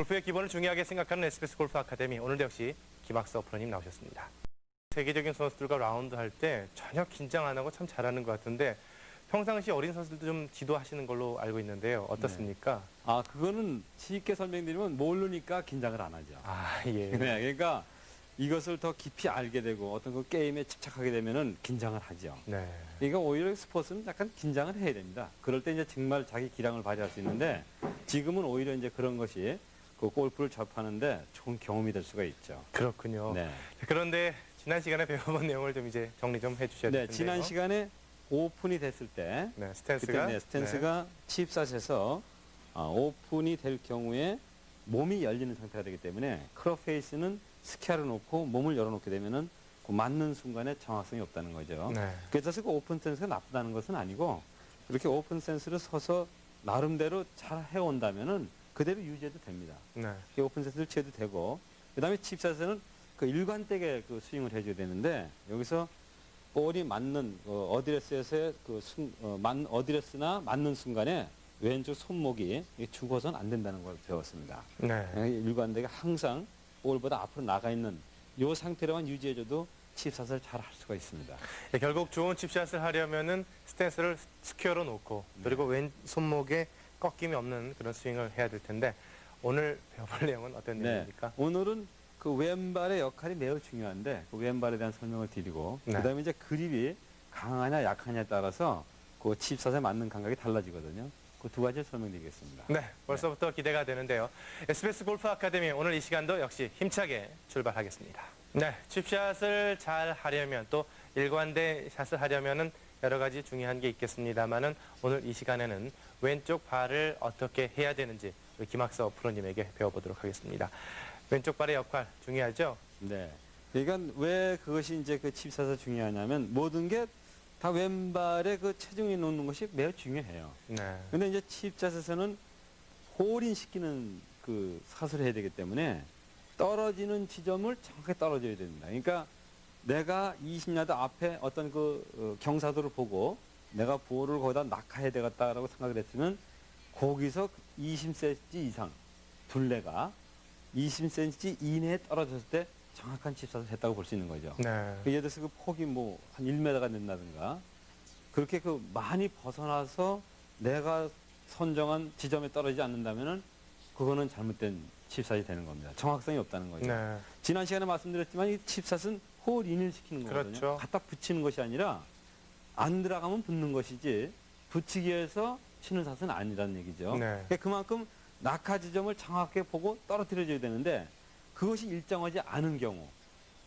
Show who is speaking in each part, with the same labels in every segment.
Speaker 1: 골프의 기본을 중요하게 생각하는 SBS 골프 아카데미, 오늘도 역시 김학서 프로님 나오셨습니다. 세계적인 선수들과 라운드 할 때 전혀 긴장 안 하고 참 잘하는 것 같은데 평상시 어린 선수들도 좀 지도하시는 걸로 알고 있는데요. 어떻습니까?
Speaker 2: 아, 그거는 쉽게 설명드리면 모르니까 긴장을 안 하죠.
Speaker 1: 아, 예.
Speaker 2: 네, 그러니까 이것을 더 깊이 알게 되고 어떤 그 게임에 집착하게 되면은 긴장을 하죠.
Speaker 1: 네.
Speaker 2: 그러니까 오히려 스포츠는 약간 긴장을 해야 됩니다. 그럴 때 이제 정말 자기 기량을 발휘할 수 있는데 지금은 오히려 이제 그런 것이 그 골프를 접하는데 좋은 경험이 될 수가 있죠.
Speaker 1: 그렇군요.
Speaker 2: 네.
Speaker 1: 그런데 지난 시간에 배워본 내용을 좀 이제 정리 좀 해주셔야 될
Speaker 2: 네,
Speaker 1: 텐데요.
Speaker 2: 지난 시간에 오픈이 됐을 때
Speaker 1: 네,
Speaker 2: 그때
Speaker 1: 스탠스가
Speaker 2: 스탠스가 칩샷에서 오픈이 될 경우에 몸이 열리는 상태가 되기 때문에 크롭 페이스는 스퀘어를 놓고 몸을 열어놓게 되면은 그 맞는 순간에 정확성이 없다는 거죠.
Speaker 1: 네.
Speaker 2: 그래서 그 오픈 스탠스가 나쁘다는 것은 아니고 이렇게 오픈 스탠스를 서서 나름대로 잘 해온다면은 그대로 유지해도 됩니다.
Speaker 1: 네.
Speaker 2: 오픈 스탠스를 취해도 되고 그다음에 칩샷에는 그 일관되게 그 스윙을 해줘야 되는데 여기서 볼이 맞는 어드레스에서의 그 어드레스나 맞는 순간에 왼쪽 손목이 죽어서는 안 된다는 걸 배웠습니다.
Speaker 1: 네.
Speaker 2: 일관되게 항상 볼보다 앞으로 나가 있는 이 상태로만 유지해줘도 칩샷을 잘 할 수가 있습니다.
Speaker 1: 네, 결국 좋은 칩샷을 하려면은 스탠스를 스퀘어로 놓고 그리고 왼 손목에 꺾임이 없는 그런 스윙을 해야 될 텐데 오늘 배워볼 내용은 어떤 내용입니까?
Speaker 2: 오늘은 그 왼발의 역할이 매우 중요한데 그 왼발에 대한 설명을 드리고
Speaker 1: 네.
Speaker 2: 그다음에 이제 그립이 강하냐 약하냐에 따라서 그 칩샷에 맞는 감각이 달라지거든요. 그 두 가지를 설명드리겠습니다.
Speaker 1: 네, 벌써부터 기대가 되는데요. SBS 골프 아카데미 오늘 이 시간도 역시 힘차게 출발하겠습니다. 네, 칩샷을 잘 하려면 또 일관된 샷을 하려면은 여러 가지 중요한 게 있겠습니다만은 오늘 이 시간에는 왼쪽 발을 어떻게 해야 되는지 우리 김학서 프로님에게 배워보도록 하겠습니다. 왼쪽 발의 역할 중요하죠?
Speaker 2: 네. 그러니까 왜 그것이 이제 그 칩샷이 중요하냐면 모든 게 다 왼발에 그 체중이 놓는 것이 매우 중요해요.
Speaker 1: 네.
Speaker 2: 근데 이제 칩샷에서는 홀인시키는 그 샷을 해야 되기 때문에 떨어지는 지점을 정확하게 떨어져야 됩니다. 그러니까 내가 20야드 앞에 어떤 그 경사도를 보고 내가 볼을 거기다 낙하해야 되겠다라고 생각을 했으면 거기서 20cm 이상 둘레가 20cm 이내에 떨어졌을 때 정확한 칩샷을 했다고 볼 수 있는 거죠.
Speaker 1: 네.
Speaker 2: 예를 들어서 그 폭이 뭐 한 1m가 된다든가 그렇게 그 많이 벗어나서 내가 선정한 지점에 떨어지지 않는다면은 그거는 잘못된 칩샷이 되는 겁니다. 정확성이 없다는 거죠.
Speaker 1: 네.
Speaker 2: 지난 시간에 말씀드렸지만 이 칩샷은 홀인을 시키는 거거든요.
Speaker 1: 그렇죠.
Speaker 2: 갖다 붙이는 것이 아니라 안 들어가면 붙는 것이지 붙이기 위해서 치는 샷은 아니라는 얘기죠.
Speaker 1: 네.
Speaker 2: 그러니까 그만큼 낙하 지점을 정확하게 보고 떨어뜨려줘야 되는데 그것이 일정하지 않은 경우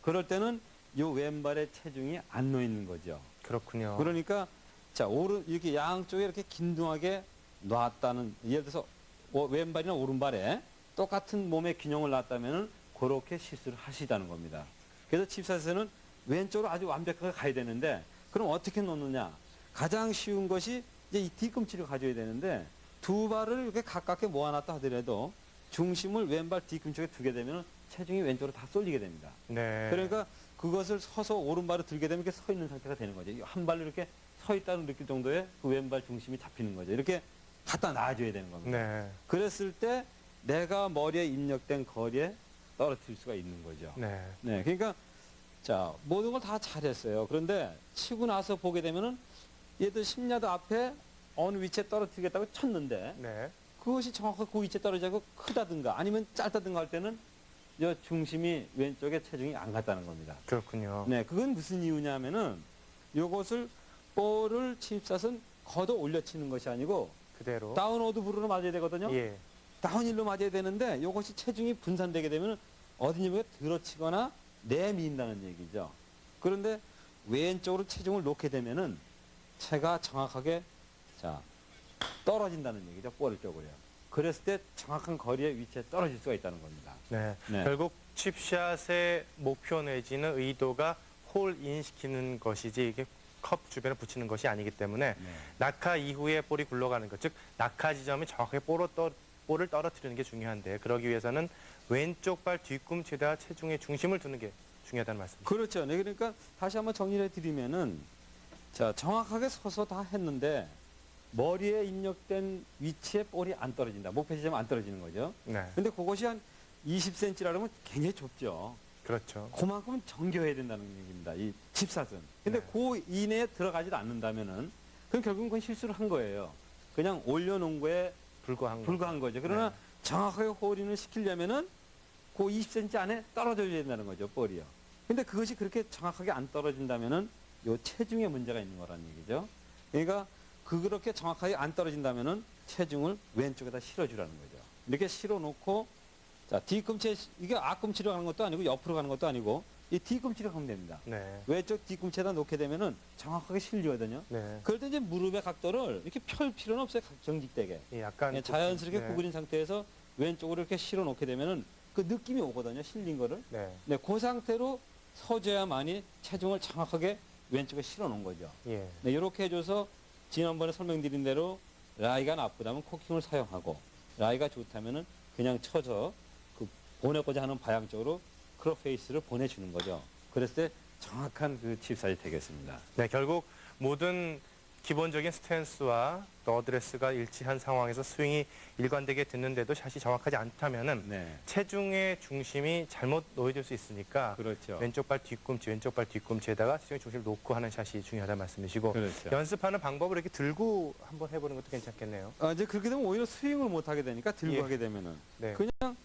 Speaker 2: 그럴 때는 이 왼발의 체중이 안 놓이는 거죠.
Speaker 1: 그렇군요.
Speaker 2: 그러니까 자 이렇게 양쪽에 이렇게 긴등하게 놨다는 예를 들어서 왼발이나 오른발에 똑같은 몸의 균형을 놨다면은 그렇게 실수를 하시다는 겁니다. 그래서 칩샷에서는 왼쪽으로 아주 완벽하게 가야 되는데 그럼 어떻게 놓느냐? 가장 쉬운 것이 이제 이 뒤꿈치를 가져야 되는데 두 발을 이렇게 가깝게 모아놨다 하더라도 중심을 왼발 뒤꿈치에 두게 되면 체중이 왼쪽으로 다 쏠리게 됩니다.
Speaker 1: 네.
Speaker 2: 그러니까 그것을 서서 오른발을 들게 되면 이렇게 서 있는 상태가 되는 거죠. 한 발로 이렇게 서 있다는 느낄 정도의 그 왼발 중심이 잡히는 거죠. 이렇게 갖다 놔줘야 되는 겁니다.
Speaker 1: 네.
Speaker 2: 그랬을 때 내가 머리에 입력된 거리에 떨어뜨릴 수가 있는 거죠.
Speaker 1: 네.
Speaker 2: 네, 그러니까 자 모든 걸 다 잘했어요. 그런데 치고 나서 보게 되면은 얘들 10야드 앞에 어느 위치에 떨어뜨리겠다고 쳤는데
Speaker 1: 네.
Speaker 2: 그것이 정확하게 그 위치에 떨어지고 크다든가 아니면 짧다든가 할 때는 이 중심이 왼쪽에 체중이 안 갔다는 겁니다.
Speaker 1: 그렇군요.
Speaker 2: 네, 그건 무슨 이유냐면은 요것을 볼을 칩샷은 걷어 올려 치는 것이 아니고
Speaker 1: 그대로.
Speaker 2: 다운워드 브루로 맞아야 되거든요.
Speaker 1: 예.
Speaker 2: 다운힐로 맞아야 되는데 이것이 체중이 분산되게 되면 어디냐면 들어치거나 내민다는 얘기죠. 그런데 왼쪽으로 체중을 놓게 되면은 채가 정확하게 자 떨어진다는 얘기죠. 볼 쪽으로요. 그랬을 때 정확한 거리의 위치에 떨어질 수가 있다는 겁니다.
Speaker 1: 네.
Speaker 2: 네.
Speaker 1: 결국 칩샷의 목표 내지는 의도가 홀인 시키는 것이지 이게 컵 주변에 붙이는 것이 아니기 때문에
Speaker 2: 네.
Speaker 1: 낙하 이후에 볼이 굴러가는 것, 즉 낙하 지점이 정확하게 볼을 떨어뜨리는 게 중요한데 그러기 위해서는 왼쪽 발 뒤꿈치에다 체중의 중심을 두는 게 중요하다는 말씀이죠.
Speaker 2: 그렇죠. 네, 그러니까 다시 한번 정리를 해드리면은 자 정확하게 서서 다 했는데 머리에 입력된 위치에 볼이 안 떨어진다. 목표 지점 안 떨어지는 거죠.
Speaker 1: 네.
Speaker 2: 근데 그것이 한 20cm라면 굉장히 좁죠.
Speaker 1: 그렇죠.
Speaker 2: 그만큼 정교해야 된다는 얘기입니다. 이 칩샷은. 근데
Speaker 1: 네.
Speaker 2: 그 이내에 들어가지 않는다면은 그럼 결국은 그건 실수를 한 거예요. 그냥 올려놓은 거에 불과한 거죠. 그러나
Speaker 1: 네.
Speaker 2: 정확하게 홀인을 시키려면은 그 20cm 안에 떨어져야 된다는 거죠, 볼이요. 근데 그것이 그렇게 정확하게 안 떨어진다면은 요 체중에 문제가 있는 거라는 얘기죠. 그러니까 그렇게 정확하게 안 떨어진다면은 체중을 왼쪽에다 실어주라는 거죠. 이렇게 실어놓고 자, 뒤꿈치에 이게 앞꿈치로 가는 것도 아니고 옆으로 가는 것도 아니고 이 뒤꿈치로 가면 됩니다.
Speaker 1: 네.
Speaker 2: 왼쪽 뒤꿈치에다 놓게 되면은 정확하게 실리거든요.
Speaker 1: 네.
Speaker 2: 그럴 때 이제 무릎의 각도를 이렇게 펼 필요는 없어요. 정직되게.
Speaker 1: 약간
Speaker 2: 그냥 자연스럽게
Speaker 1: 네.
Speaker 2: 구부린 상태에서 왼쪽으로 이렇게 실어 놓게 되면은 그 느낌이 오거든요. 실린 거를.
Speaker 1: 네.
Speaker 2: 네, 그 상태로 서줘야만이 체중을 정확하게 왼쪽에 실어 놓은 거죠.
Speaker 1: 예.
Speaker 2: 네, 이렇게 해줘서 지난번에 설명드린 대로 라이가 나쁘다면 코킹을 사용하고 라이가 좋다면은 그냥 쳐서 그 보내고자 하는 방향 쪽으로 크롭 페이스를 보내주는 거죠. 그랬을 때 정확한 그 칩샷이 되겠습니다.
Speaker 1: 네, 결국 모든 기본적인 스탠스와 또 어드레스가 일치한 상황에서 스윙이 일관되게 됐는데도 샷이 정확하지 않다면은
Speaker 2: 네,
Speaker 1: 체중의 중심이 잘못 놓여질 수 있으니까
Speaker 2: 그렇죠.
Speaker 1: 왼쪽 발 뒤꿈치에다가 체중의 중심을 놓고 하는 샷이 중요하다는 말씀이시고
Speaker 2: 그렇죠.
Speaker 1: 연습하는 방법을 이렇게 들고 한번 해보는 것도 괜찮겠네요.
Speaker 2: 이제 그렇게 되면 오히려 스윙을 못 하게 되니까 들고
Speaker 1: 예.
Speaker 2: 하게 되면은
Speaker 1: 네.
Speaker 2: 그냥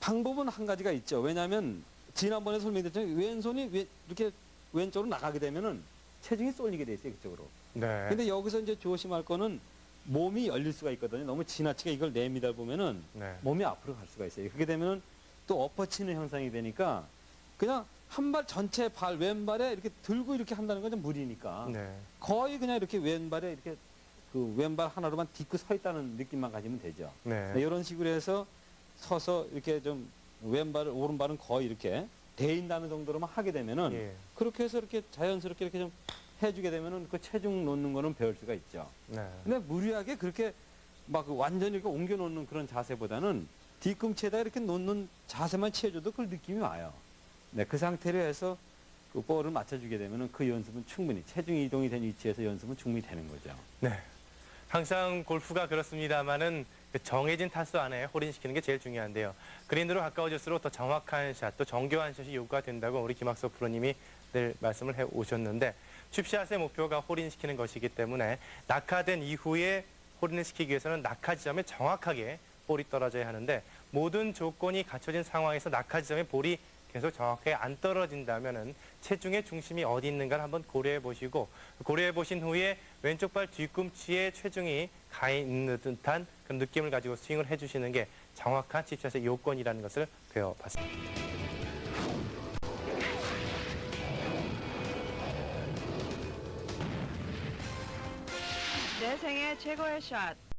Speaker 2: 방법은 한 가지가 있죠. 왜냐하면 지난번에 설명드렸지만 왼손이 이렇게 왼쪽으로 나가게 되면은 체중이 쏠리게 돼 있어요, 그쪽으로.
Speaker 1: 네.
Speaker 2: 근데 여기서 이제 조심할 거는 몸이 열릴 수가 있거든요. 너무 지나치게 이걸 내미다 보면은
Speaker 1: 네.
Speaker 2: 몸이 앞으로 갈 수가 있어요. 그렇게 되면은 또 엎어치는 현상이 되니까 그냥 한 발 전체 발 왼발에 이렇게 들고 이렇게 한다는 건 좀 무리니까
Speaker 1: 네.
Speaker 2: 거의 그냥 이렇게 왼발에 이렇게 그 왼발 하나로만 딛고 서 있다는 느낌만 가지면 되죠.
Speaker 1: 네.
Speaker 2: 네, 이런 식으로 해서 서서 이렇게 좀 왼발을 오른발은 거의 이렇게 대인다는 정도로만 하게 되면은
Speaker 1: 예.
Speaker 2: 그렇게 해서 이렇게 자연스럽게 이렇게 좀 해주게 되면은 그 체중 놓는 거는 배울 수가 있죠.
Speaker 1: 네.
Speaker 2: 근데 무리하게 그렇게 막 완전히 이렇게 옮겨 놓는 그런 자세보다는 뒤꿈치에다 이렇게 놓는 자세만 취해줘도 그 느낌이 와요. 네, 그 상태로 해서 그 볼을 맞춰주게 되면은 그 연습은 충분히 체중 이동이 된 위치에서 연습은 충분히 되는 거죠.
Speaker 1: 네. 항상 골프가 그렇습니다만은 그 정해진 타수 안에 홀인시키는 게 제일 중요한데요. 그린으로 가까워질수록 더 정확한 샷, 또 정교한 샷이 요구가 된다고 우리 김학석 프로님이 늘 말씀을 해 오셨는데 칩샷의 목표가 홀인시키는 것이기 때문에 낙하된 이후에 홀인을 시키기 위해서는 낙하 지점에 정확하게 볼이 떨어져야 하는데 모든 조건이 갖춰진 상황에서 낙하 지점에 볼이 계속 정확하게 안 떨어진다면은 체중의 중심이 어디 있는가를 한번 고려해 보시고 고려해 보신 후에 왼쪽 발 뒤꿈치에 체중이 가 있는 듯한 그런 느낌을 가지고 스윙을 해주시는 게 정확한 칩샷의 요건이라는 것을 배워봤습니다.
Speaker 3: 내 생애 최고의 샷.